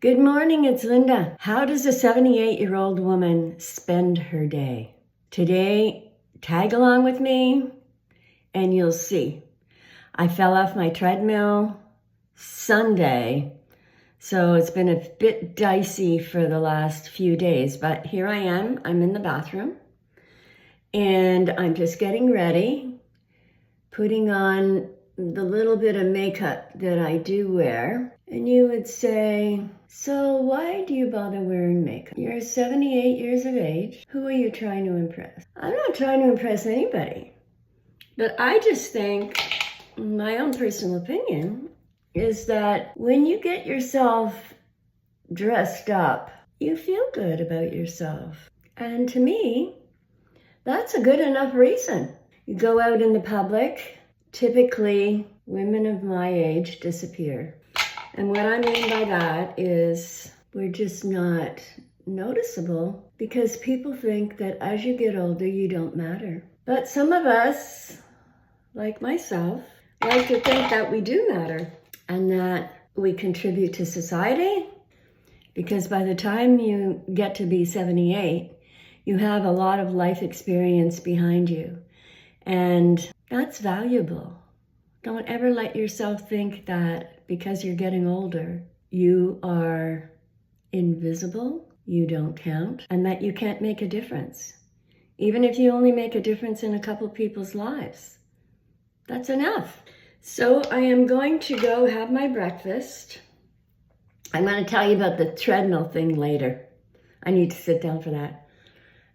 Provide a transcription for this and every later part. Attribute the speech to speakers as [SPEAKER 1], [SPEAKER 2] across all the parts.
[SPEAKER 1] Good morning, it's Linda. How does a 78-year-old woman spend her day? Today, tag along with me and you'll see. I fell off my treadmill Sunday, so it's been a bit dicey for the last few days, but here I am. I'm in the bathroom and I'm just getting ready, putting on the little bit of makeup that I do wear. And you would say, so why do you bother wearing makeup? You're 78 years of age. Who are you trying to impress? I'm not trying to impress anybody. But I just think, my own personal opinion, is that when you get yourself dressed up, you feel good about yourself. And to me, that's a good enough reason. You go out in the public, typically women of my age disappear. And what I mean by that is we're just not noticeable because people think that as you get older, you don't matter. But some of us, like myself, like to think that we do matter and that we contribute to society, because by the time you get to be 78, you have a lot of life experience behind you. And that's valuable. Don't ever let yourself think that because you're getting older, you are invisible, you don't count, and that you can't make a difference. Even if you only make a difference in a couple people's lives, that's enough. So I am going to go have my breakfast. I'm going to tell you about the treadmill thing later. I need to sit down for that.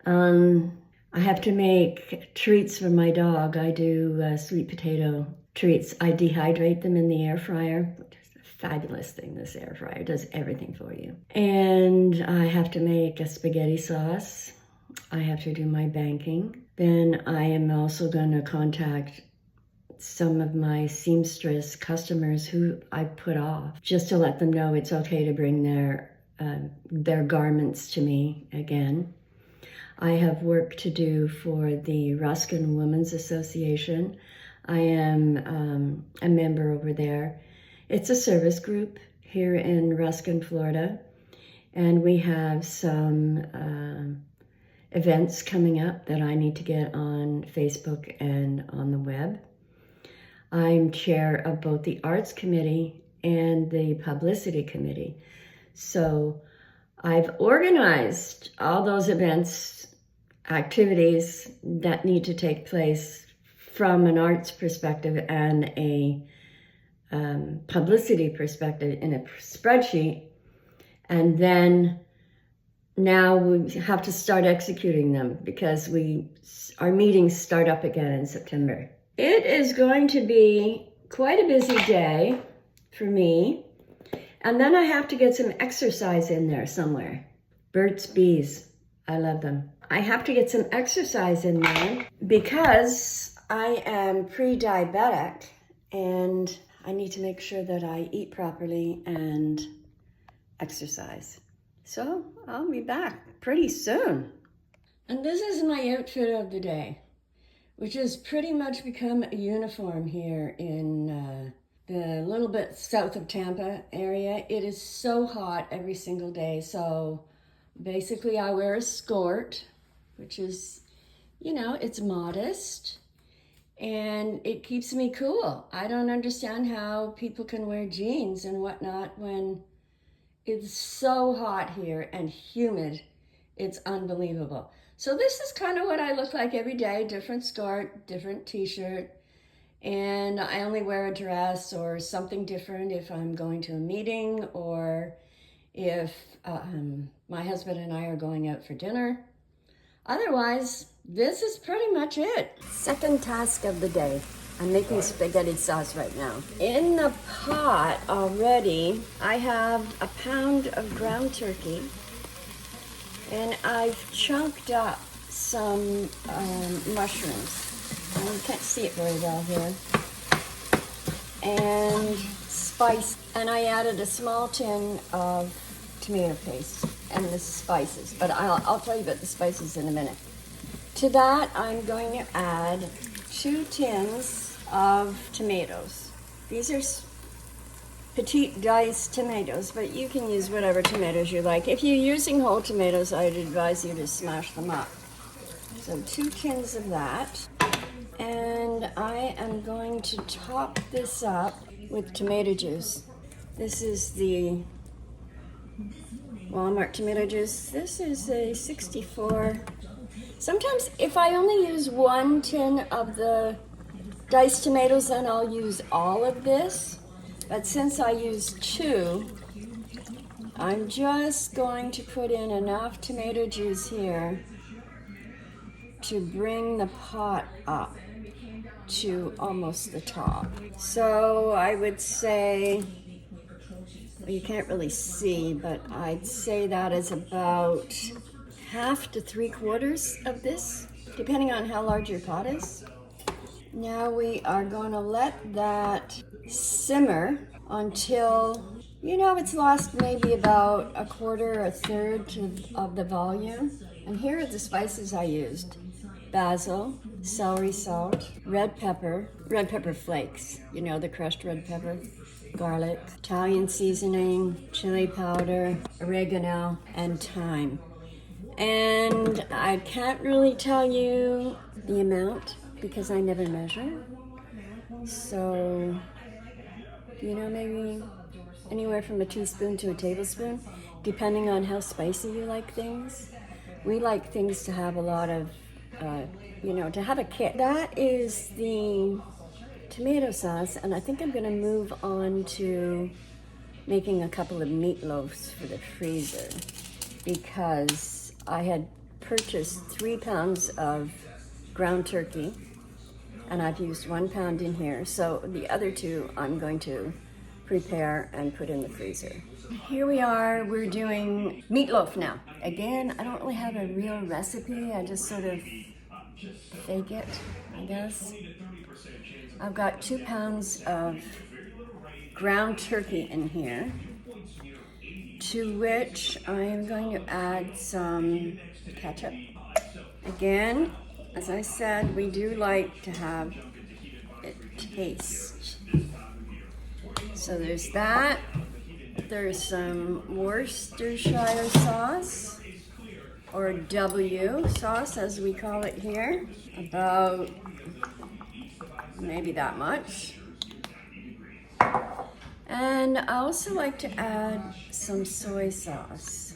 [SPEAKER 1] I have to make treats for my dog. I do sweet potato treats. I dehydrate them in the air fryer, which is a fabulous thing. This air fryer does everything for you. And I have to make a spaghetti sauce. I have to do my banking. Then I am also going to contact some of my seamstress customers who I put off, just to let them know it's okay to bring their garments to me again. I have work to do for the Ruskin Women's Association. I am a member over there. It's a service group here in Ruskin, Florida, and we have some events coming up that I need to get on Facebook and on the web. I'm chair of both the Arts Committee and the Publicity Committee. So I've organized all those events, activities that need to take place from an arts perspective and a publicity perspective in a spreadsheet. And then now we have to start executing them because our meetings start up again in September. It is going to be quite a busy day for me. And then I have to get some exercise in there somewhere. Burt's Bees, I love them. I have to get some exercise in there because I am pre-diabetic and I need to make sure that I eat properly and exercise. So I'll be back pretty soon. And this is my outfit of the day, which has pretty much become a uniform here in the little bit south of Tampa area. It is so hot every single day. So basically I wear a skirt, which is, it's modest and it keeps me cool. I don't understand how people can wear jeans and whatnot when it's so hot here and humid. It's unbelievable. So this is kind of what I look like every day, different skirt, different t-shirt, and I only wear a dress or something different if I'm going to a meeting or if my husband and I are going out for dinner. Otherwise, this is pretty much it. Second task of the day. I'm making spaghetti sauce right now. In the pot already, I have a pound of ground turkey and I've chunked up some mushrooms. You can't see it very well here. And spice. And I added a small tin of tomato paste and the spices. But I'll tell you about the spices in a minute. To that, I'm going to add 2 tins of tomatoes. These are petite diced tomatoes, but you can use whatever tomatoes you like. If you're using whole tomatoes, I'd advise you to smash them up. So 2 tins of that. And I am going to top this up with tomato juice. This is the Walmart tomato juice. This is a 64. Sometimes if I only use 1 tin of the diced tomatoes, then I'll use all of this. But since I use 2, I'm just going to put in enough tomato juice here to bring the pot up to almost the top. So I would say, well, you can't really see, but I'd say that is about half to 3/4 of this, depending on how large your pot is. Now we are going to let that simmer until, you know, it's lost maybe about 1/4 or 1/3 of the volume. And here are the spices I used: basil, celery salt, red pepper flakes, you know, the crushed red pepper, garlic, Italian seasoning, chili powder, oregano, and thyme. And I can't really tell you the amount because I never measure. So, you know, maybe anywhere from a teaspoon to a tablespoon, depending on how spicy you like things. We like things to have a lot of, you know, to have a kick. That is the tomato sauce, and I think I'm going to move on to making a couple of meatloafs for the freezer, because I had purchased 3 pounds of ground turkey, and I've used 1 pound in here, so the other 2 I'm going to prepare and put in the freezer. Here we are, we're doing meatloaf now. Again, I don't really have a real recipe, I just sort of fake it, I guess. I've got 2 pounds of ground turkey in here, to which I am going to add some ketchup. Again, as I said, we do like to have it taste. So there's that. There's some Worcestershire sauce, or W sauce as we call it here. About maybe that much. And I also like to add some soy sauce.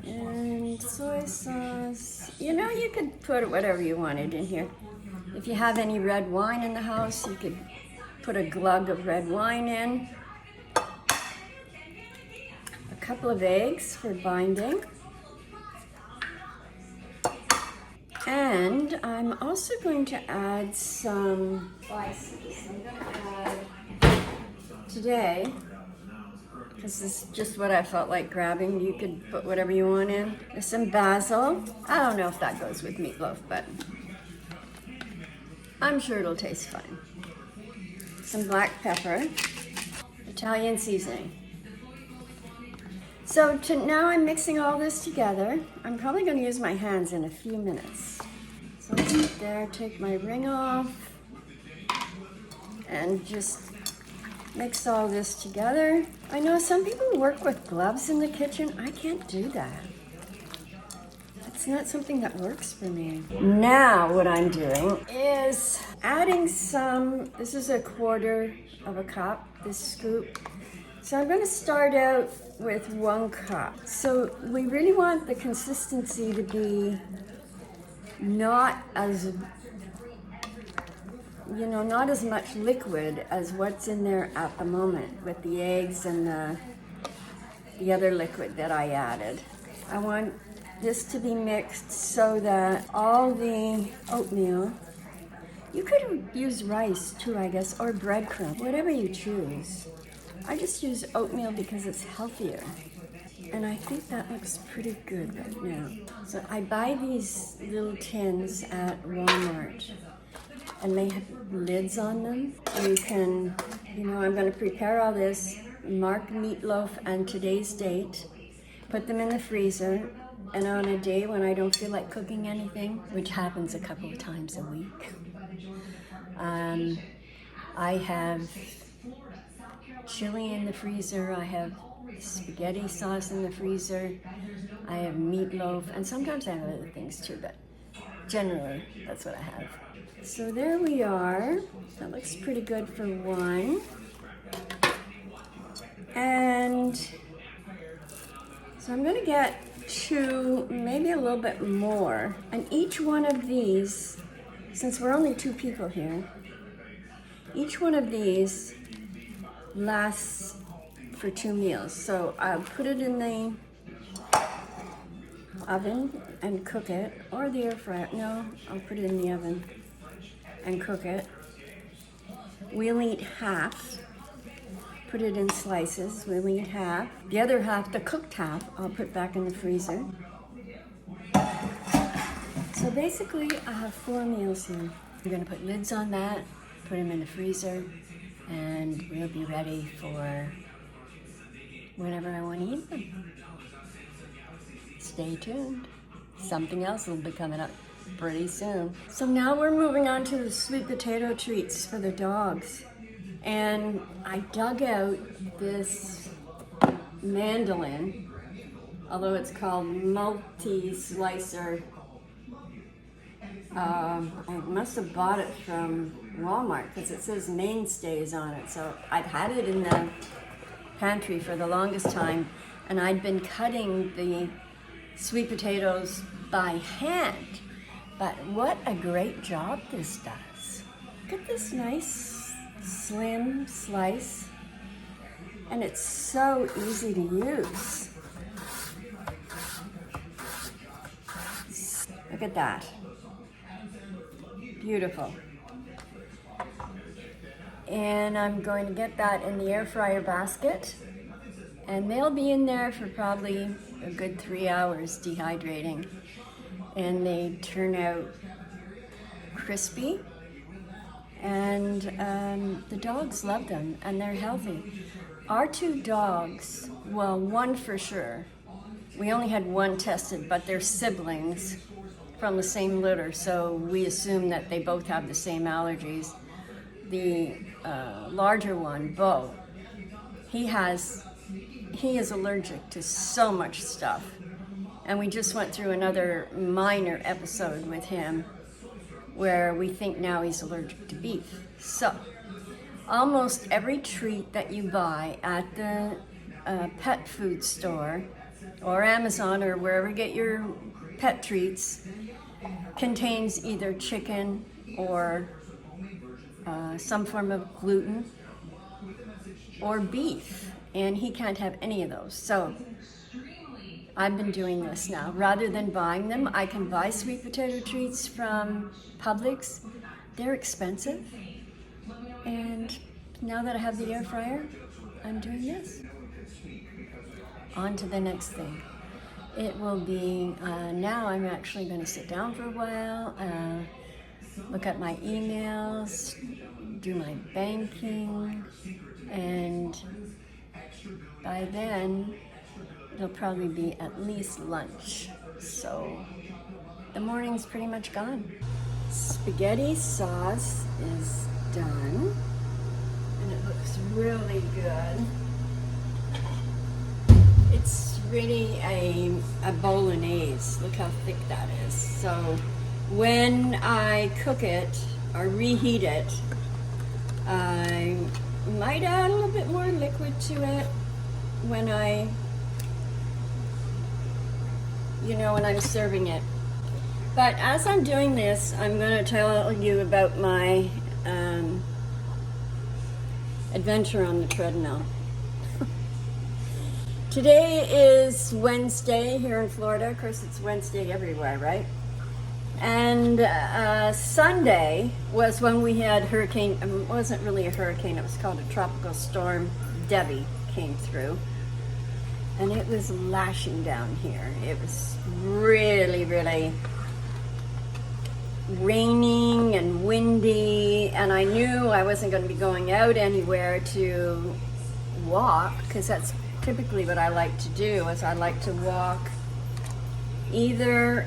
[SPEAKER 1] And soy sauce, you know, you could put whatever you wanted in here. If you have any red wine in the house, you could put a glug of red wine in. A couple of eggs for binding. And I'm also going to add some spices. I'm going to add today, because this is just what I felt like grabbing. You could put whatever you want in. There's some basil. I don't know if that goes with meatloaf, but I'm sure it'll taste fine. Some black pepper, Italian seasoning. So now I'm mixing all this together. I'm probably going to use my hands in a few minutes. So I'll put there, take my ring off, and just mix all this together. I know some people work with gloves in the kitchen. I can't do that. It's not something that works for me. Now what I'm doing is adding some, this is 1/4 of a cup, this scoop. So I'm going to start out with 1 cup. So we really want the consistency to be not as, you know, not as much liquid as what's in there at the moment with the eggs and the other liquid that I added. I want this to be mixed so that all the oatmeal, you could use rice too, I guess, or breadcrumb, whatever you choose. I just use oatmeal because it's healthier. And I think that looks pretty good right now. So I buy these little tins at Walmart, and they have lids on them. You can, you know, I'm going to prepare all this, mark meatloaf and today's date, put them in the freezer, and on a day when I don't feel like cooking anything, which happens a couple of times a week, I have chili in the freezer. I have spaghetti sauce in the freezer. I have meatloaf, and sometimes I have other things too, but generally that's what I have. So there we are. That looks pretty good for one. And so I'm gonna get two, maybe a little bit more. And each one of these, since we're only 2 people here, each one of these lasts for 2 meals. So I'll put it in the oven and cook it, or the air fryer. No, I'll put it in the oven and cook it. We'll eat half. Put it in slices. We'll eat half. The other half, the cooked half, I'll put back in the freezer. So basically, I have 4 meals here. I'm gonna put lids on that, put them in the freezer, and we'll be ready for whenever I want to eat them. Stay tuned. Something else will be coming up pretty soon. So now we're moving on to the sweet potato treats for the dogs. And I dug out this mandolin, although it's called multi-slicer. I must have bought it from Walmart because it says mainstays on it. So I've had it in the pantry for the longest time, and I'd been cutting the sweet potatoes by hand. But what a great job this does. Look at this nice slim slice, and it's so easy to use. Look at that. Beautiful. And I'm going to get that in the air fryer basket, and they'll be in there for probably a good 3 hours dehydrating, and they turn out crispy, and the dogs love them, and they're healthy. Our 2 dogs, well, one for sure, we only had one tested, but they're siblings from the same litter, so we assume that they both have the same allergies. The larger one, Bo, he is allergic to so much stuff, and we just went through another minor episode with him where we think now he's allergic to beef. So almost every treat that you buy at the pet food store or Amazon or wherever you get your pet treats contains either chicken or some form of gluten or beef, and he can't have any of those. So I've been doing this now. Rather than buying them, I can buy sweet potato treats from Publix. They're expensive, and now that I have the air fryer, I'm doing this. On to the next thing. It will be, now I'm actually going to sit down for a while, look at my emails, do my banking, and by then it'll probably be at least lunch. So the morning's pretty much gone. Spaghetti sauce is done, and it looks really good. It's really a bolognese. Look how thick that is. So when I cook it or reheat it, I might add a little bit more liquid to it when I'm serving it. But as I'm doing this, I'm going to tell you about my adventure on the treadmill. Today is Wednesday here in Florida. Of course, it's Wednesday everywhere, right? And Sunday was when we had hurricane. It wasn't really a hurricane. It was called a tropical storm. Debbie came through, and it was lashing down here. It was really, really raining and windy, and I knew I wasn't going to be going out anywhere to walk, because that's typically what I like to do. Is I like to walk either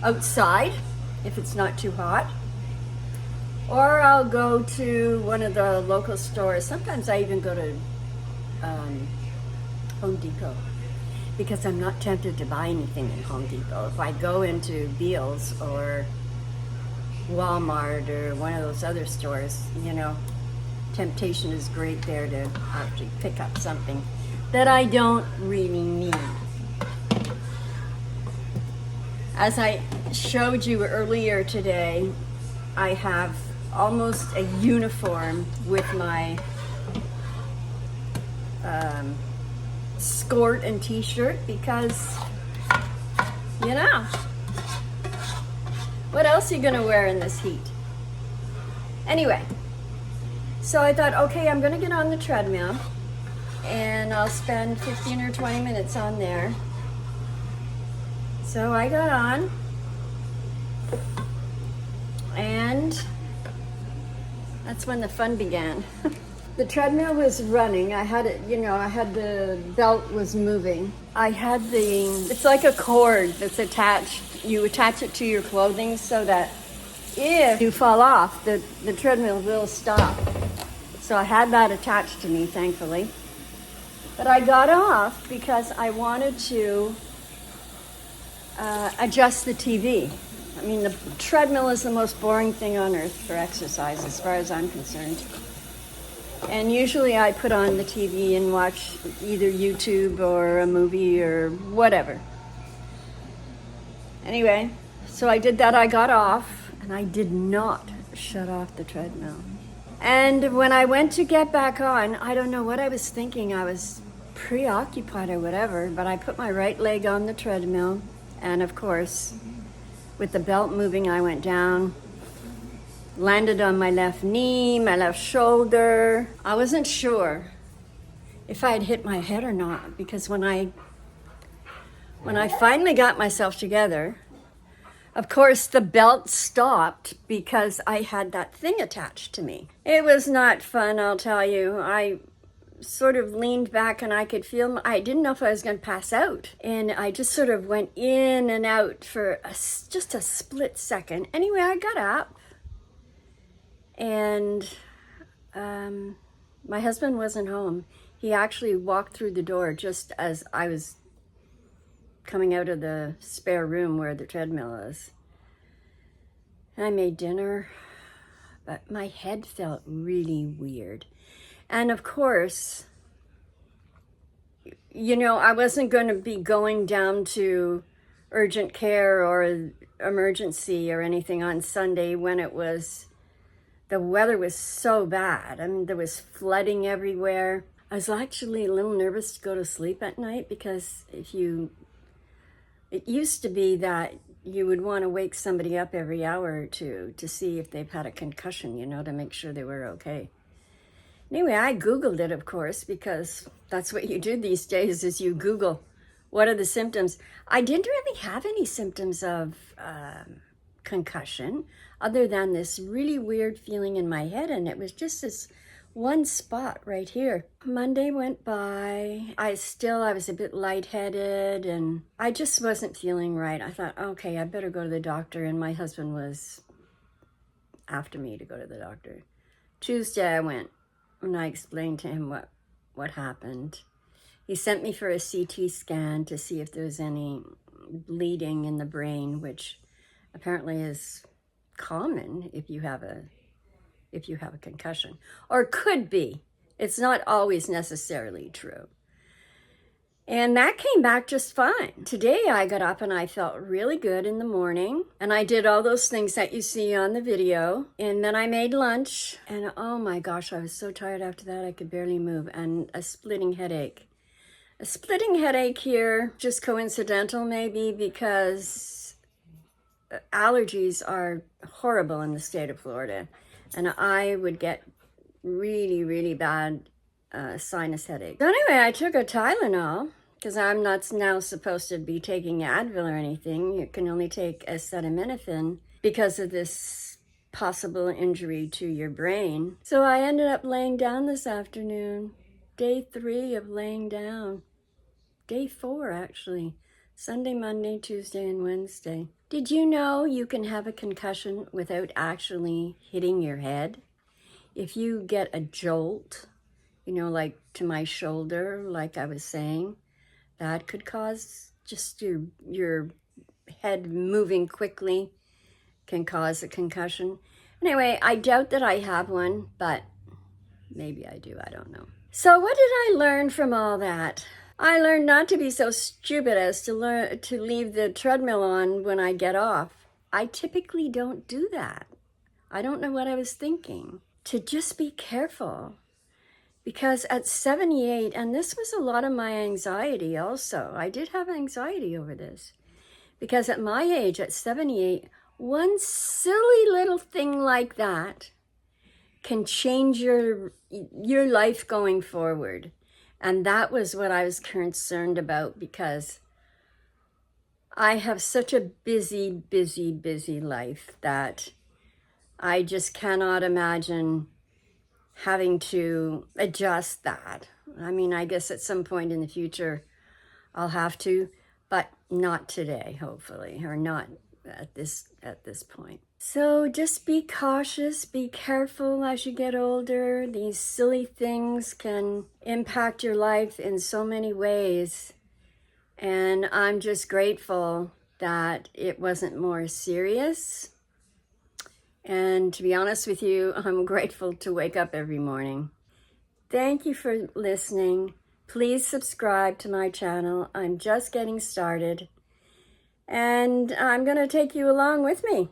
[SPEAKER 1] outside if it's not too hot, Or I'll go to one of the local stores. Sometimes I even go to Home Depot because I'm not tempted to buy anything in Home Depot. If I go into Beal's or Walmart or one of those other stores, you know, temptation is great there to actually pick up something that I don't really need. As I showed you earlier today, I have almost a uniform with my skirt and t-shirt because, you know, what else are you gonna wear in this heat? Anyway, so I thought, okay, I'm gonna get on the treadmill and I'll spend 15 or 20 minutes on there. So I got on and that's when the fun began. The treadmill was running. I had it, you know, I had the belt was moving. I had it's like a cord that's attached. You attach it to your clothing so that if you fall off, the treadmill will stop. So I had that attached to me, thankfully. But I got off because I wanted to adjust the TV. I mean, the treadmill is the most boring thing on earth for exercise as far as I'm concerned. And usually I put on the TV and watch either YouTube or a movie or whatever. Anyway, so I did that. I got off and I did not shut off the treadmill. And when I went to get back on, I don't know what I was thinking. I was preoccupied or whatever, but I put my right leg on the treadmill. And of course, with the belt moving, I went down, landed on my left knee, my left shoulder. I wasn't sure if I had hit my head or not, because when I finally got myself together, of course, the belt stopped because I had that thing attached to me. It was not fun, I'll tell you. I sort of leaned back and I could feel, I didn't know if I was going to pass out. And I just sort of went in and out for just a split second. Anyway, I got up and my husband wasn't home. He actually walked through the door just as I was coming out of the spare room where the treadmill is. I made dinner, but my head felt really weird. And of course, you know, I wasn't going to be going down to urgent care or emergency or anything on Sunday when the weather was so bad. I mean, there was flooding everywhere. I was actually a little nervous to go to sleep at night because it used to be that you would want to wake somebody up every hour or two to see if they've had a concussion, you know, to make sure they were okay. Anyway, I Googled it, of course, because that's what you do these days is you Google what are the symptoms. I didn't really have any symptoms of concussion other than this really weird feeling in my head, and it was just this one spot right here. Monday went by. I was a bit lightheaded and I just wasn't feeling right. I thought, okay, I better go to the doctor. And my husband was after me to go to the doctor. Tuesday I went and I explained to him what happened. He sent me for a CT scan to see if there was any bleeding in the brain, which apparently is common if you have a concussion, or could be. It's not always necessarily true. And that came back just fine. Today I got up and I felt really good in the morning, and I did all those things that you see on the video, and then I made lunch, and oh my gosh, I was so tired after that I could barely move, and a splitting headache. A splitting headache here, just coincidental maybe, because allergies are horrible in the state of Florida. And I would get really, really bad sinus headache. So anyway, I took a Tylenol because I'm not now supposed to be taking Advil or anything. You can only take acetaminophen because of this possible injury to your brain. So I ended up laying down this afternoon. Day 3 of laying down. Day 4, actually. Sunday, Monday, Tuesday, and Wednesday. Did you know you can have a concussion without actually hitting your head? If you get a jolt, you know, like to my shoulder, like I was saying, that could cause just your head moving quickly can cause a concussion. Anyway, I doubt that I have one, but maybe I do, I don't know. So what did I learn from all that? I learned not to be so stupid as to leave the treadmill on when I get off. I typically don't do that. I don't know what I was thinking. To just be careful. Because at 78, and this was a lot of my anxiety also. I did have anxiety over this. Because at my age, at 78, one silly little thing like that can change your life going forward. And that was what I was concerned about, because I have such a busy, busy, busy life that I just cannot imagine having to adjust that. I mean, I guess at some point in the future I'll have to, but not today, hopefully, or not at this point. So just be cautious, be careful as you get older. These silly things can impact your life in so many ways. And I'm just grateful that it wasn't more serious. And to be honest with you, I'm grateful to wake up every morning. Thank you for listening. Please subscribe to my channel. I'm just getting started. And I'm going to take you along with me.